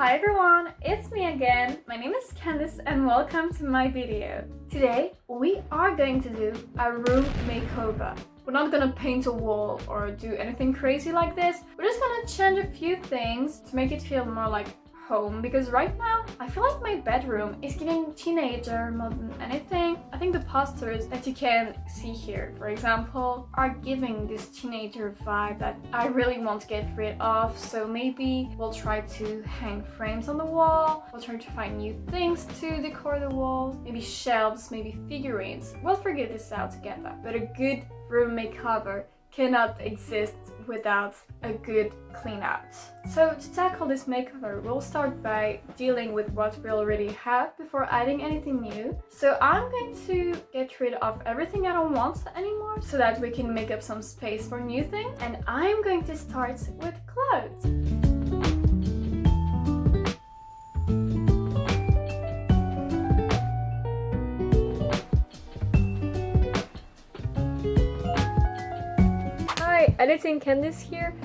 Hi everyone, it's me again. My name is Candice and welcome to my video. Today we are going to do a room makeover. We're not gonna paint a wall or do anything crazy like this. We're just gonna change a few things to make it feel more like home, because right now I feel like my bedroom is giving teenager more than anything. I think the posters that you can see here, for example, are giving this teenager vibe that I really want to get rid of. So maybe we'll try to hang frames on the wall, we'll try to find new things to decor the wall, maybe shelves, maybe figurines. We'll figure this out together. But a good room makeover cannot exist without a good clean out. So to tackle this makeover, we'll start by dealing with what we already have before adding anything new. So I'm going to get rid of everything I don't want anymore so that we can make up some space for new things. And I'm going to start with clothes. Editing Candice here.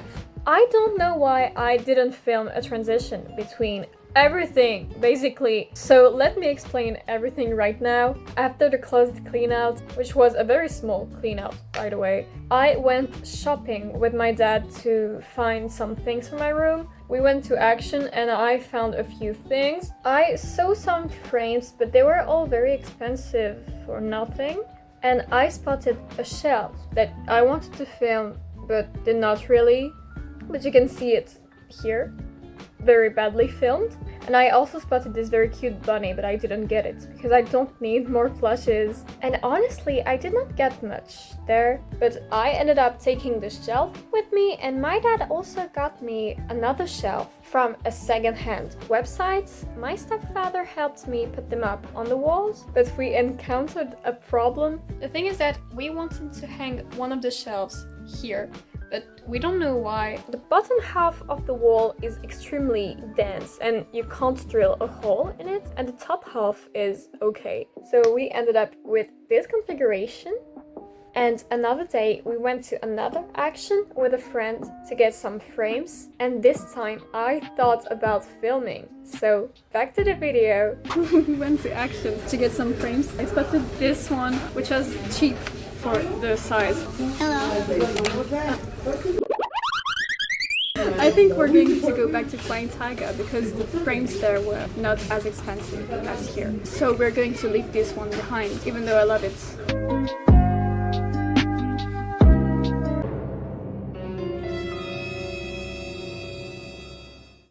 I don't know why I didn't film a transition between everything, basically. So let me explain everything right now. After the closet clean out, which was a very small clean out by the way, I went shopping with my dad to find some things for my room. We went to Action and I found a few things. I saw some frames, but they were all very expensive for nothing. And I spotted a shelf that I wanted to film but did not really, but you can see it here, very badly filmed. And I also spotted this very cute bunny, but I didn't get it because I don't need more plushes. And honestly, I did not get much there, but I ended up taking the shelf with me, and my dad also got me another shelf from a second-hand website. My stepfather helped me put them up on the walls, but we encountered a problem. The thing is that we wanted to hang one of the shelves here, but we don't know why. The bottom half of the wall is extremely dense and you can't drill a hole in it, and the top half is okay. So we ended up with this configuration. And another day we went to another Action with a friend to get some frames, and this time I thought about filming. So back to the video. We went to Action to get some frames. I spotted this one, which was cheap for the size. Hello. I think we're going to go back to Flying Tiger because the frames there were not as expensive as here. So we're going to leave this one behind, even though I love it.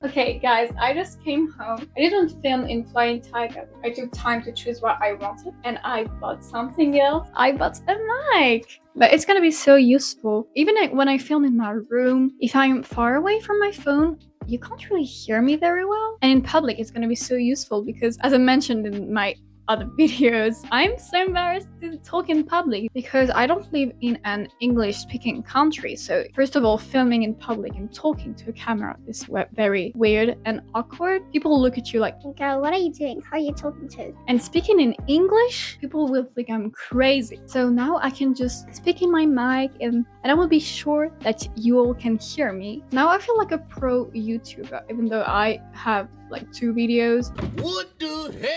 Okay guys, I just came home. I didn't film in Flying Tiger. I took time to choose what I wanted and I bought something else. I bought a mic. But it's gonna be so useful. Even when I film in my room, if I'm far away from my phone, you can't really hear me very well. And in public, it's gonna be so useful because, as I mentioned in my other videos, I'm so embarrassed to talk in public because I don't live in an English-speaking country. So first of all, filming in public and talking to a camera is very weird and awkward. People look at you like, girl, what are you doing? How are you talking to? And speaking in English, people will think I'm crazy. So now I can just speak in my mic and I will be sure that you all can hear me. Now I feel like a pro YouTuber, even though I have like 2 videos. What the hell?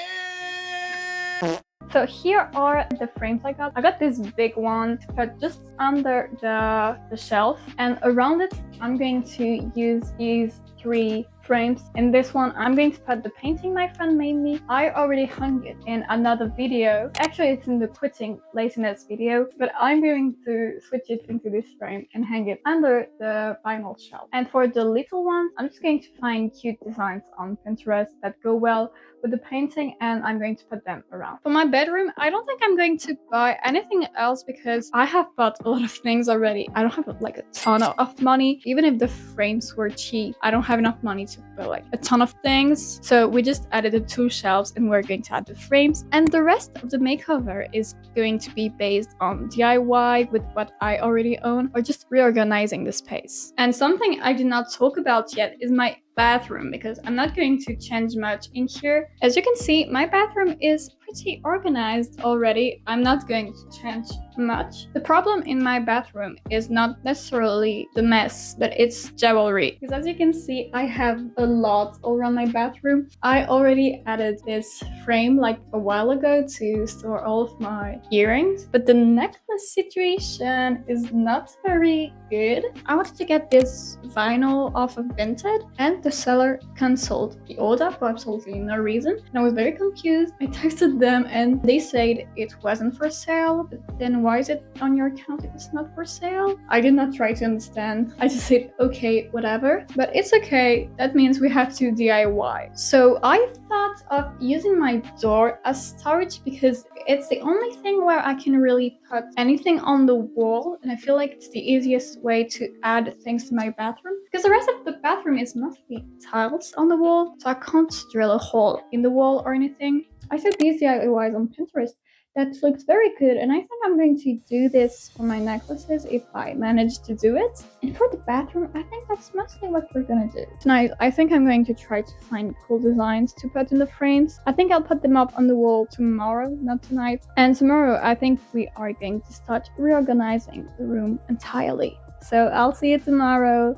So here are the frames I got. I got this big one to put just under the shelf, and around it I'm going to use these 3 frames. In this one I'm going to put the painting my friend made me. I already hung it in another video. Actually it's in the quitting laziness video, but I'm going to switch it into this frame and hang it under the vinyl shelf. And for the little one, I'm just going to find cute designs on Pinterest that go well with the painting, and I'm going to put them around. For my bedroom, I don't think I'm going to buy anything else because I have bought a lot of things already. I don't have like a ton of money. Even if the frames were cheap, I don't have enough money to buy like a ton of things. So we just added the 2 shelves and we're going to add the frames. And the rest of the makeover is going to be based on DIY with what I already own, or just reorganizing the space. And something I did not talk about yet is my bathroom, because I'm not going to change much in here. As you can see, my bathroom is pretty pretty organized already. I'm not going to change much. The problem in my bathroom is not necessarily the mess, but it's jewelry. Because as you can see, I have a lot all around my bathroom. I already added this frame like a while ago to store all of my earrings, but the necklace situation is not very good. I wanted to get this vinyl off of Vinted, and the seller cancelled the order for absolutely no reason, and I was very confused. I texted them and they said it wasn't for sale, but then why is it on your account if it's not for sale? I did not try to understand. I just said okay, whatever, but it's okay. That means we have to DIY. So I thought of using my door as storage because it's the only thing where I can really put anything on the wall, and I feel like it's the easiest way to add things to my bathroom, because the rest of the bathroom is mostly tiles on the wall, so I can't drill a hole in the wall or anything. I saw these DIYs on Pinterest that looks very good, and I think I'm going to do this for my necklaces if I manage to do it. And for the bathroom, I think that's mostly what we're gonna do. Tonight, I think I'm going to try to find cool designs to put in the frames. I think I'll put them up on the wall tomorrow, not tonight. And tomorrow, I think we are going to start reorganizing the room entirely. So I'll see you tomorrow.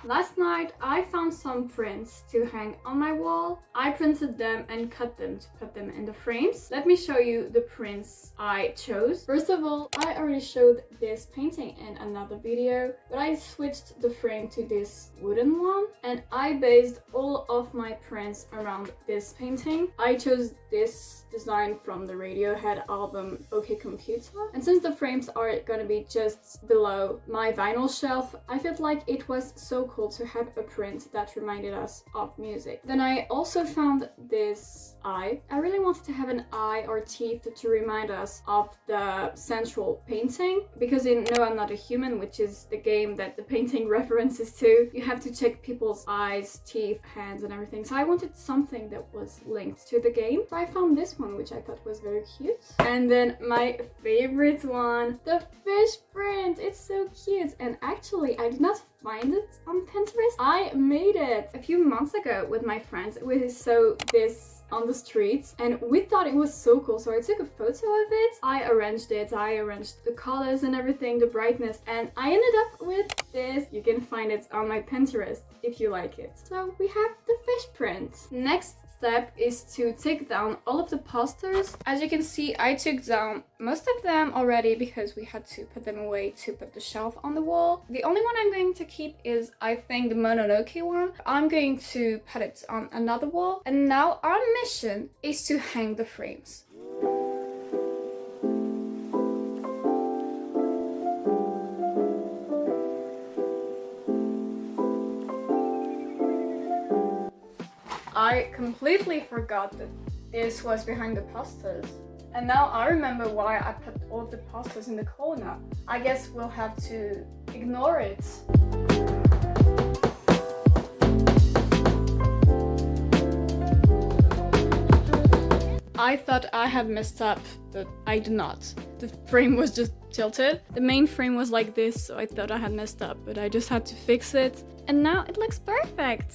Last night I found some prints to hang on my wall. I printed them and cut them to put them in the frames. Let me show you the prints I chose. First of all, I already showed this painting in another video, but I switched the frame to this wooden one, and I based all of my prints around this painting. I chose this design from the Radiohead album OK Computer, and since the frames are gonna be just below my vinyl shelf, I felt like it was so cool to have a print that reminded us of music. Then I also found this eye. I really wanted to have an eye or teeth to remind us of the central painting, because in No I'm Not a Human, which is the game that the painting references to, you have to check people's eyes, teeth, hands and everything. So I wanted something that was linked to the game. So I found this one, which I thought was very cute. And then my favorite one, the fish print. It's so cute, and actually I did not find it on Pinterest. I made it a few months ago with my friends. We saw this on the streets and we thought it was so cool, so I took a photo of it. I arranged the colors and everything, the brightness, and I ended up with this. You can find it on my Pinterest if you like it. So we have the fish print. Next step is to take down all of the posters. As you can see, I took down most of them already because we had to put them away to put the shelf on the wall. The only one I'm going to keep is, I think, the Mononoke one. I'm going to put it on another wall, and now our mission is to hang the frames. I completely forgot that this was behind the posters. And now I remember why I put all of the posters in the corner. I guess we'll have to ignore it. I thought I had messed up, but I did not. The frame was just tilted. The main frame was like this, so I thought I had messed up, but I just had to fix it. And now it looks perfect.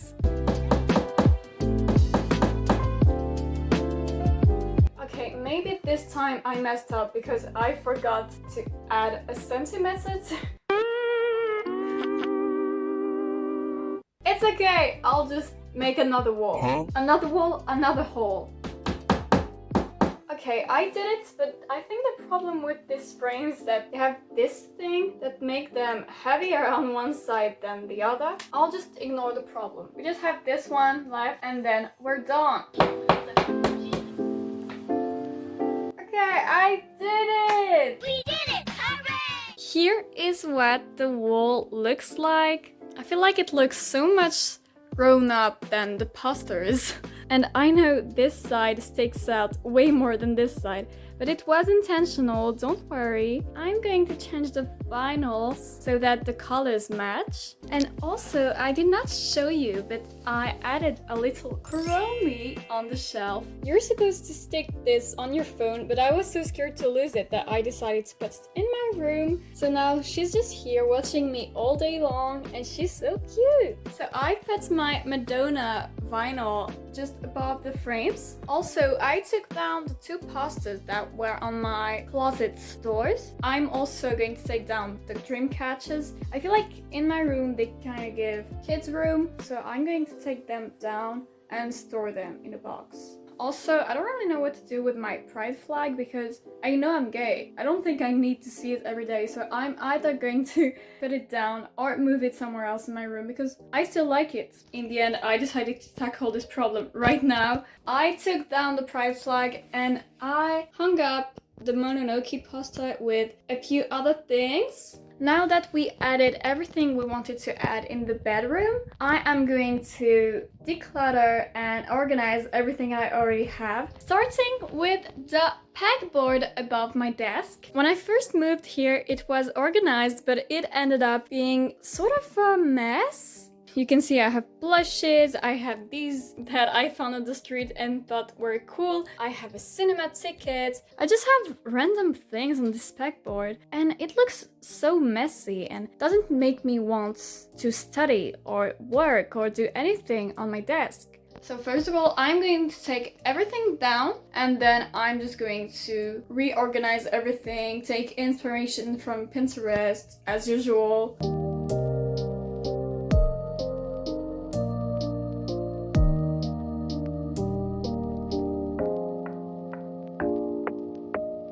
Okay, maybe this time I messed up because I forgot to add a centimeter. It's okay, I'll just make another wall. Huh? Another wall, another hole. Okay, I did it, but I think the problem with this frame is that they have this thing that make them heavier on one side than the other. I'll just ignore the problem. We just have this one left and then we're done. Okay, I did it! We did it! Hooray! Here is what the wall looks like. I feel like it looks so much grown up than the posters. And I know this side sticks out way more than this side, but it was intentional, don't worry. I'm going to change the vinyls so that the colors match. And also, I did not show you, but I added a little chromie on the shelf. You're supposed to stick this on your phone, but I was so scared to lose it that I decided to put it in my room. So now she's just here watching me all day long, and she's so cute. So I put my Madonna vinyl just above the frames. Also, I took down the 2 posters that were on my closet doors. I'm also going to take down the dream catches. I feel like in my room they kind of give kids room, so I'm going to take them down and store them in a box. Also, I don't really know what to do with my pride flag because I know I'm gay. I don't think I need to see it every day, so I'm either going to put it down or move it somewhere else in my room because I still like it. In the end, I decided to tackle this problem right now. I took down the pride flag and I hung up the Mononoke poster with a few other things. Now that we added everything we wanted to add in the bedroom, I am going to declutter and organize everything I already have, starting with the pegboard above my desk. When I first moved here, it was organized, but it ended up being sort of a mess. You can see I have blushes, I have these that I found on the street and thought were cool. I have a cinema ticket. I just have random things on this pegboard and it looks so messy and doesn't make me want to study or work or do anything on my desk. So first of all, I'm going to take everything down and then I'm just going to reorganize everything, take inspiration from Pinterest as usual.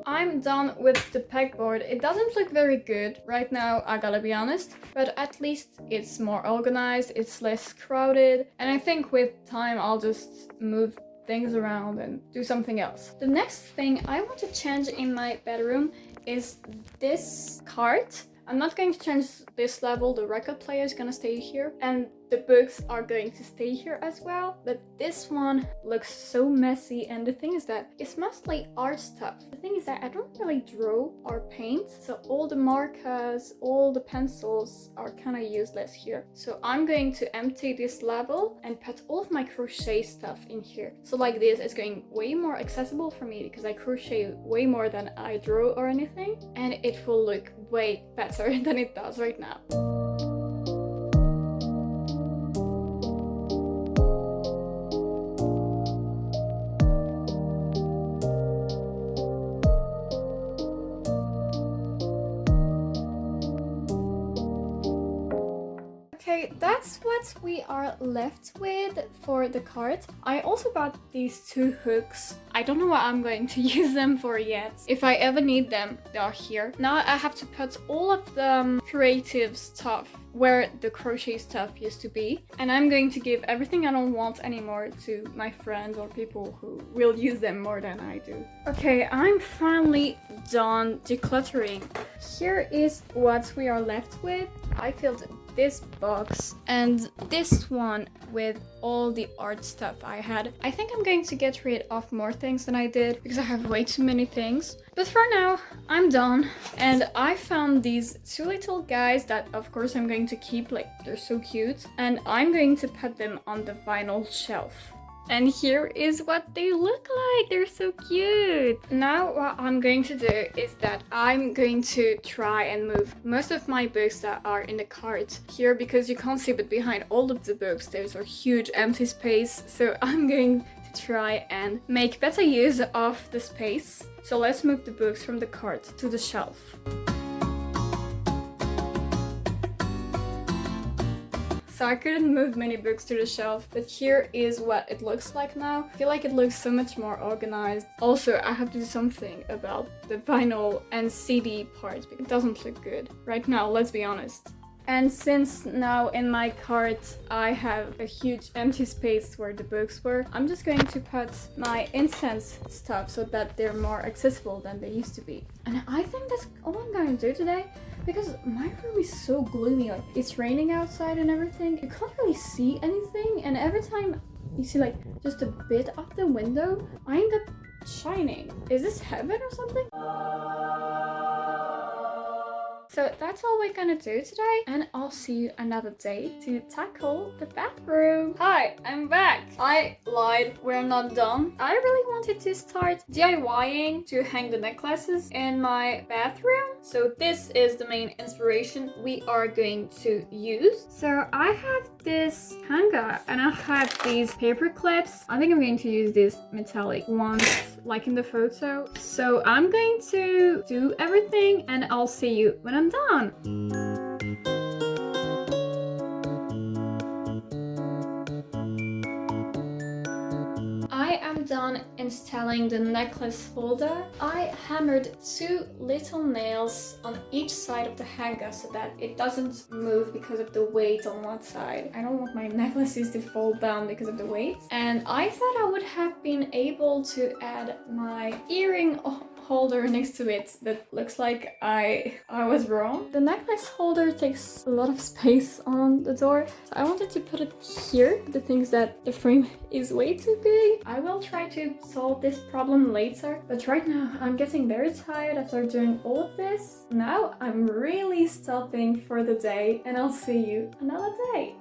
I'm done with the pegboard. It doesn't look very good right now, I gotta be honest, but at least it's more organized, it's less crowded, and I think with time I'll just move things around and do something else. The next thing I want to change in my bedroom is this cart. I'm not going to change this level, the record player is gonna stay here, and the books are going to stay here as well, but this one looks so messy, and the thing is that it's mostly art stuff. The thing is that I don't really draw or paint, so all the markers, all the pencils are kind of useless here. So I'm going to empty this level and put all of my crochet stuff in here. So like this, it's going way more accessible for me because I crochet way more than I draw or anything, and it will look way better than it does right now. Okay, that's what we are left with for the cart. I also bought these 2 hooks. I don't know what I'm going to use them for yet. If I ever need them, they are here. Now I have to put all of the creative stuff where the crochet stuff used to be. And I'm going to give everything I don't want anymore to my friends or people who will use them more than I do. Okay, I'm finally done decluttering. Here is what we are left with. I filled this box and this one with all the art stuff I had. I think I'm going to get rid of more things than I did because I have way too many things. But for now, I'm done. And I found these 2 little guys that of course I'm going to keep, like they're so cute. And I'm going to put them on the vinyl shelf. And here is what they look like. They're so cute. Now what I'm going to do is that I'm going to try and move most of my books that are in the cart here because you can't see, but behind all of the books there's a huge empty space. So I'm going to try and make better use of the space. So let's move the books from the cart to the shelf. So I couldn't move many books to the shelf, but here is what it looks like now. I feel like it looks so much more organized. Also, I have to do something about the vinyl and CD part because it doesn't look good right now, let's be honest. And since now in my cart I have a huge empty space where the books were, I'm just going to put my incense stuff so that they're more accessible than they used to be. And I think that's all I'm going to do today. Because my room is so gloomy, like it's raining outside and everything. You can't really see anything, and every time you see like just a bit of the window. I end up shining. Is this heaven or something? So that's all we're gonna do today, and I'll see you another day to tackle the bathroom. Hi, I'm back. I lied, we're not done. I really wanted to start DIYing to hang the necklaces in my bathroom. So this is the main inspiration we are going to use. So I have this hanger and I have these paper clips. I think I'm going to use these metallic ones like in the photo. So I'm going to do everything and I'll see you when I'm done. I am done installing the necklace holder. I hammered 2 little nails on each side of the hanger so that it doesn't move because of the weight on one side. I don't want my necklaces to fall down because of the weight. And I thought I would have been able to add my earring holder next to it, but looks like I was wrong. The necklace holder takes a lot of space on the door, so I wanted to put it here. The thing is that the frame is way too big. I will try to solve this problem later, but right now I'm getting very tired after doing all of this. Now I'm really stopping for the day, and I'll see you another day.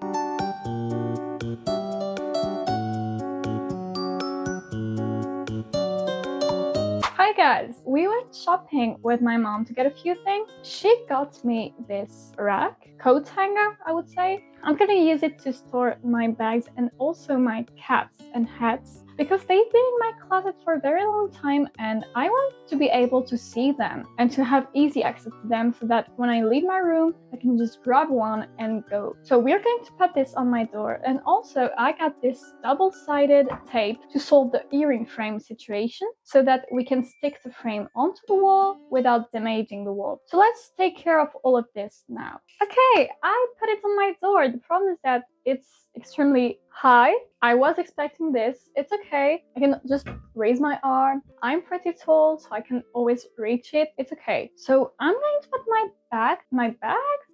Hi guys, we went shopping with my mom to get a few things. She got me this rack, coat hanger I would say. I'm gonna use it to store my bags and also my cats and hats because they've been in my closet for a very long time and I want to be able to see them and to have easy access to them so that when I leave my room I can just grab one and go. So we're going to put this on my door, and also I got this double-sided tape to solve the earring frame situation so that we can stick the frame onto the wall without damaging the wall. So let's take care of all of this now. Okay, I put it on my door. The problem is that it's extremely high. I was expecting this. It's okay. I can just raise my arm. I'm pretty tall, so I can always reach it. It's okay. So I'm going to put my bags,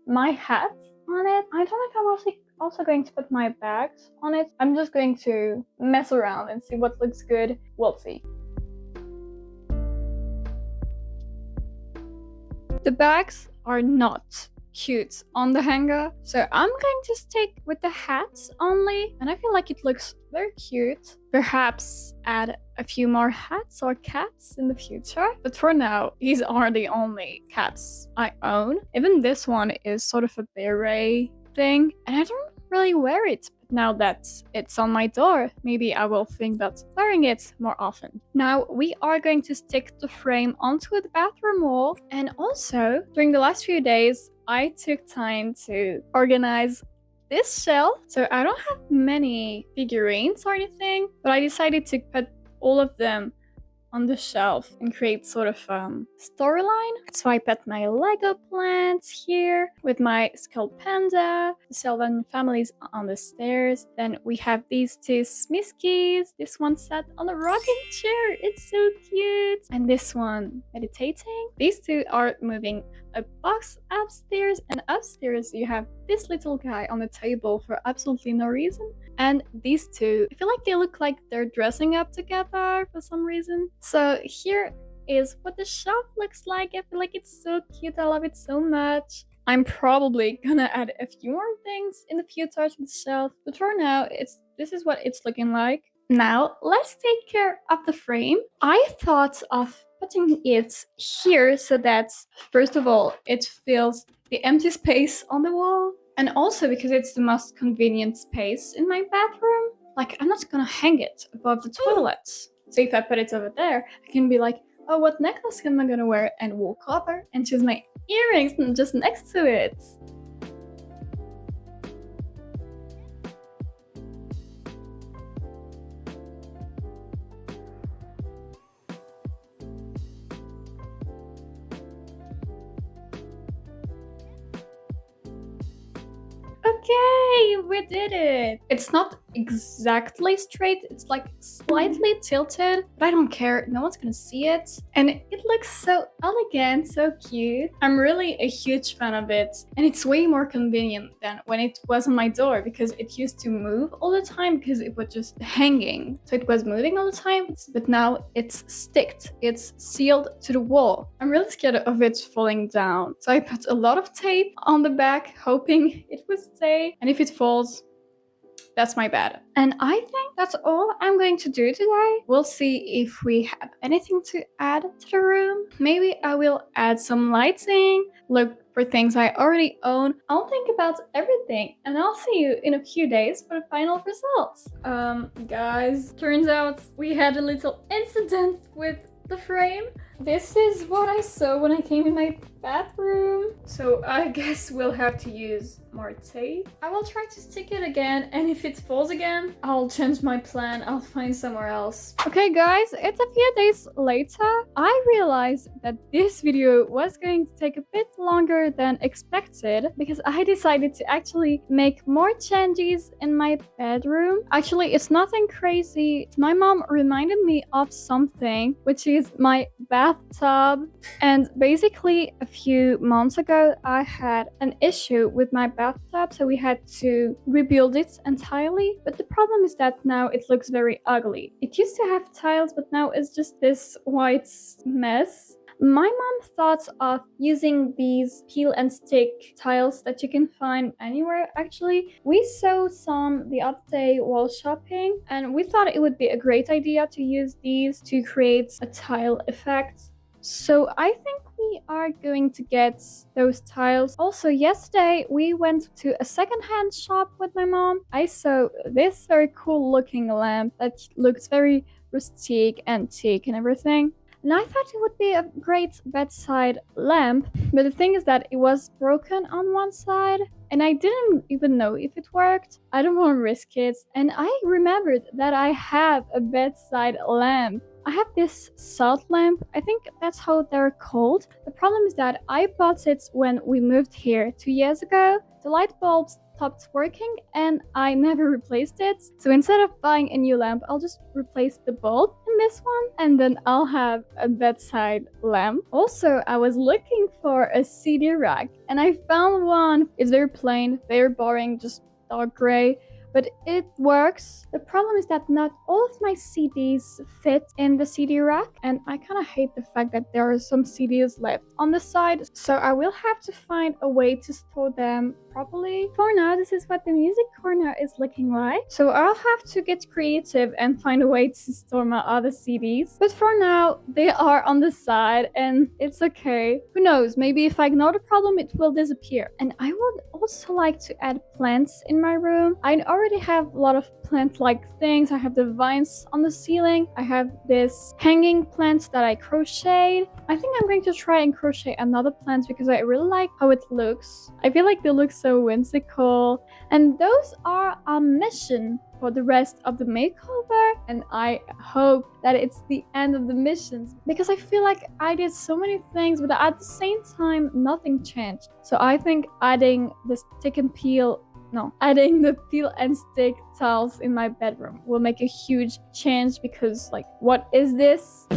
my hat on it. I don't know if I'm also going to put my bags on it. I'm just going to mess around and see what looks good. We'll see. The bags are not cute on the hanger, so I'm going to stick with the hats only, and I feel like it looks very cute. Perhaps add a few more hats or cats in the future, but for now these are the only cats I own. Even this one is sort of a beret thing, and I don't really wear it. But now that it's on my door, maybe I will think about wearing it more often. Now we are going to stick the frame onto the bathroom wall, and also during the last few days I took time to organize this shelf. So I don't have many figurines or anything, but I decided to put all of them on the shelf and create sort of storyline. So I put my Lego plants here with my skull panda, the Shelve families on the stairs. Then we have these 2 Smiskies. This one sat on a rocking chair. It's so cute. And this one meditating. These 2 are moving a box upstairs, and upstairs you have this little guy on the table for absolutely no reason. And these 2, I feel like they look like they're dressing up together for some reason. So here is what the shelf looks like. I feel like it's so cute. I love it so much. I'm probably gonna add a few more things in the future to the shelf, but for now, this is what it's looking like. Now, let's take care of the frame. I thought of putting it here so that, first of all, it fills the empty space on the wall, and also because it's the most convenient space in my bathroom. Like, I'm not gonna hang it above the toilet. So if I put it over there, I can be like, oh, what necklace am I gonna wear? And walk over and choose my earrings just next to it. Okay, we did it! It's not exactly straight. It's like slightly tilted, but I don't care. No one's gonna see it. And it looks so elegant, so cute. I'm really a huge fan of it. And it's way more convenient than when it was on my door because it used to move all the time because it was just hanging. So it was moving all the time, but now it's sticked. It's sealed to the wall. I'm really scared of it falling down. So I put a lot of tape on the back, hoping it would stay. And if it falls, that's my bad. And I think that's all I'm going to do today. We'll see if we have anything to add to the room. Maybe I will add some lighting, look for things I already own. I'll think about everything and I'll see you in a few days for the final results. Guys, turns out we had a little incident with the frame. This is what I saw when I came in my bathroom. So I guess we'll have to use more tape. I will try to stick it again, and if it falls again, I'll change my plan. I'll find somewhere else. Okay guys, it's a few days later. I realized that this video was going to take a bit longer than expected because I decided to actually make more changes in my bedroom. Actually, it's nothing crazy. My mom reminded me of something, which is my bathtub. And basically a few months ago I had an issue with my bathtub, so we had to rebuild it entirely. But the problem is that now it looks very ugly. It used to have tiles, but now it's just this white mess. My mom thought of using these peel and stick tiles that you can find anywhere actually. We saw some the other day while shopping and we thought it would be a great idea to use these to create a tile effect. So I think we are going to get those tiles. Also yesterday we went to a secondhand shop with my mom. I saw this very cool looking lamp that looks very rustic, antique and everything. And I thought it would be a great bedside lamp, but the thing is that it was broken on one side and I didn't even know if it worked. I don't want to risk it. And I remembered that I have a bedside lamp. I have this salt lamp. I think that's how they're called. The problem is that I bought it when we moved here 2 years ago. The light bulbs stopped working and I never replaced it. So instead of buying a new lamp, I'll just replace the bulb in this one and then I'll have a bedside lamp. Also, I was looking for a CD rack and I found one. It's very plain, very boring, just dark gray. But it works. The problem is that not all of my CDs fit in the CD rack, and I kind of hate the fact that there are some CDs left on the side, so I will have to find a way to store them properly. For now, this is what the music corner is looking like, so I'll have to get creative and find a way to store my other CDs. But for now, they are on the side and it's okay. Who knows, maybe if I ignore the problem, it will disappear. And I would also like to add plants in my room. I already have a lot of plant-like things. I have the vines on the ceiling. I have this hanging plant that I crocheted. I think I'm going to try and crochet another plant because I really like how it looks. I feel like they look so whimsical. And those are our mission for the rest of the makeover, and I hope that it's the end of the missions because I feel like I did so many things but at the same time nothing changed. So I think adding the peel and stick tiles in my bedroom will make a huge change because like, what is this?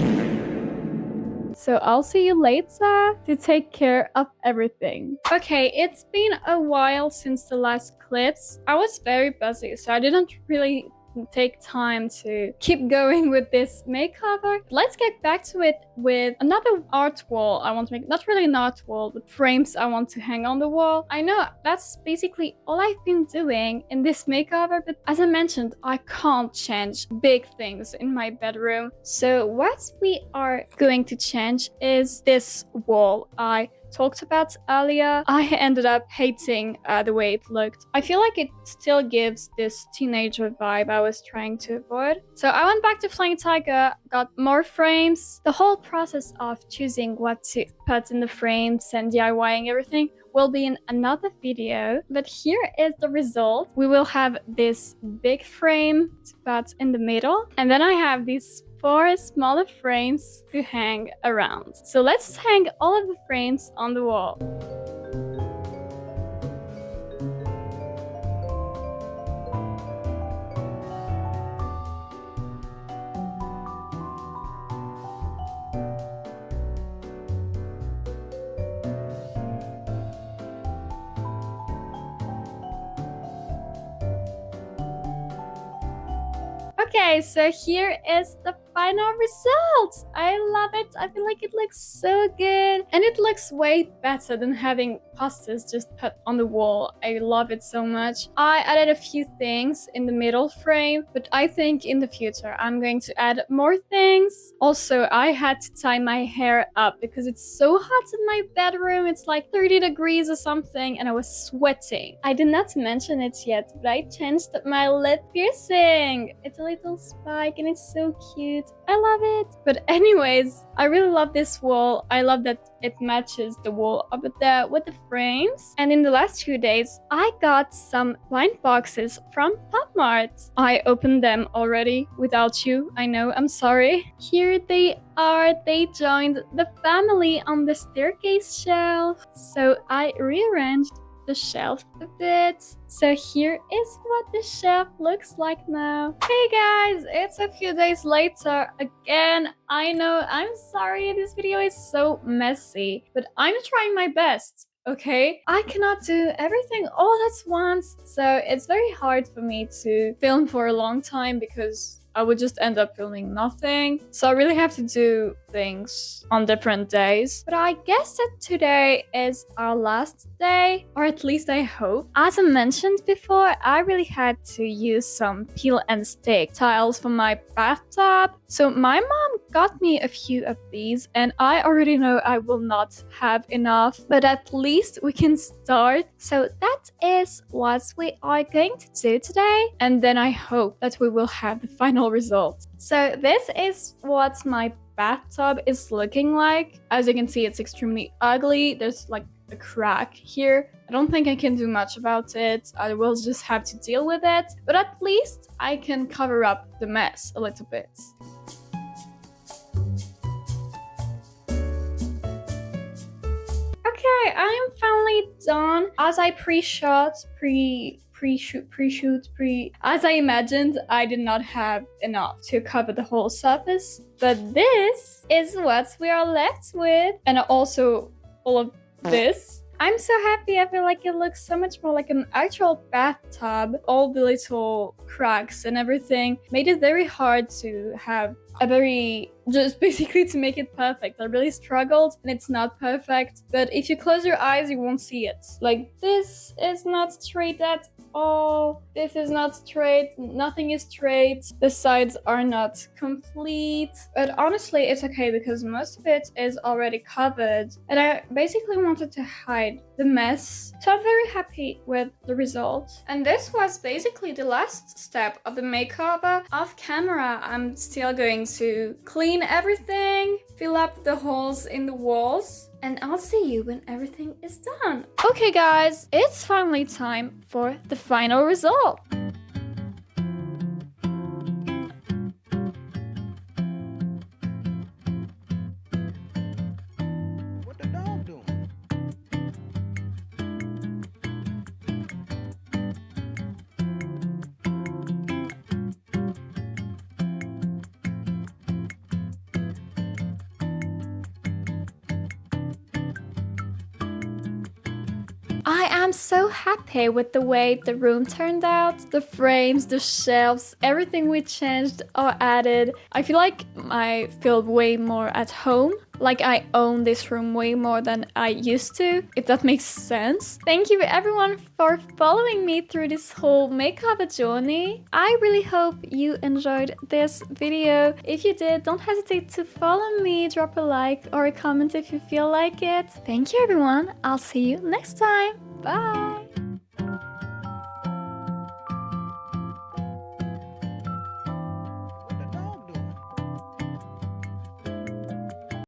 So I'll see you later to take care of everything. Okay, it's been a while since the last clips. I was very busy, so I didn't really take time to keep going with this makeover. Let's get back to it with another art wall I want to make. Not really an art wall, but frames I want to hang on the wall. I know that's basically all I've been doing in this makeover, but as I mentioned, I can't change big things in my bedroom. So what we are going to change is this wall I talked about earlier. I ended up hating the way it looked. I feel like it still gives this teenager vibe I was trying to avoid. So I went back to Flying Tiger, got more frames. The whole process of choosing what to put in the frames and DIYing everything will be in another video, but here is the result. We will have this big frame to put in the middle, and then I have these 4 smaller frames to hang around. So let's hang all of the frames on the wall. Okay, so here is the final result. I love it. I feel like it looks so good. And it looks way better than having posters just put on the wall. I love it so much. I added a few things in the middle frame, but I think in the future I'm going to add more things. Also, I had to tie my hair up because it's so hot in my bedroom. It's like 30 degrees or something and I was sweating. I did not mention it yet, but I changed my lip piercing. It's a little spike and it's so cute. I love it. But anyways, I really love this wall. I love that it matches the wall over there with the frames. And in the last few days, I got some blind boxes from Pegboard. I opened them already without you. I know, I'm sorry. Here they are. They joined the family on the staircase shelf. So I rearranged the shelf a bit. So here is what the shelf looks like now. Hey guys, it's a few days later again. I know, I'm sorry this video is so messy, but I'm trying my best. Okay, I cannot do everything all at once, so it's very hard for me to film for a long time because I would just end up filming nothing. So I really have to do things on different days. But I guess that today is our last day, or at least I hope. As I mentioned before, I really had to use some peel and stick tiles for my bathtub. So my mom got me a few of these and I already know I will not have enough, but at least we can start. So that is what we are going to do today. And then I hope that we will have the final result. So this is what my bathtub is looking like. As you can see, it's extremely ugly. There's like a crack here. I don't think I can do much about it. I will just have to deal with it. But at least I can cover up the mess a little bit. Okay, I am finally done. As I as I imagined, I did not have enough to cover the whole surface. But this is what we are left with. And also all of this. I'm so happy. I feel like it looks so much more like an actual bathtub. All the little cracks and everything made it very hard to have just basically to make it perfect. I really struggled and it's not perfect. But if you close your eyes, you won't see it. Like this is not straight at all. This is not straight. Nothing is straight. The sides are not complete. But honestly, it's okay because most of it is already covered. And I basically wanted to hide the mess. So I'm very happy with the result. And this was basically the last step of the makeover. Off camera, I'm still going to clean everything, fill up the holes in the walls, and I'll see you when everything is done. Okay guys, it's finally time for the final result. What the dog doing? I am so happy with the way the room turned out. The frames, the shelves, everything we changed or added. I feel like I feel way more at home. Like I own this room way more than I used to, if that makes sense. Thank you everyone for following me through this whole makeover journey. I really hope you enjoyed this video. If you did, don't hesitate to follow me, drop a like or a comment if you feel like it. Thank you everyone. I'll see you next time. Bye!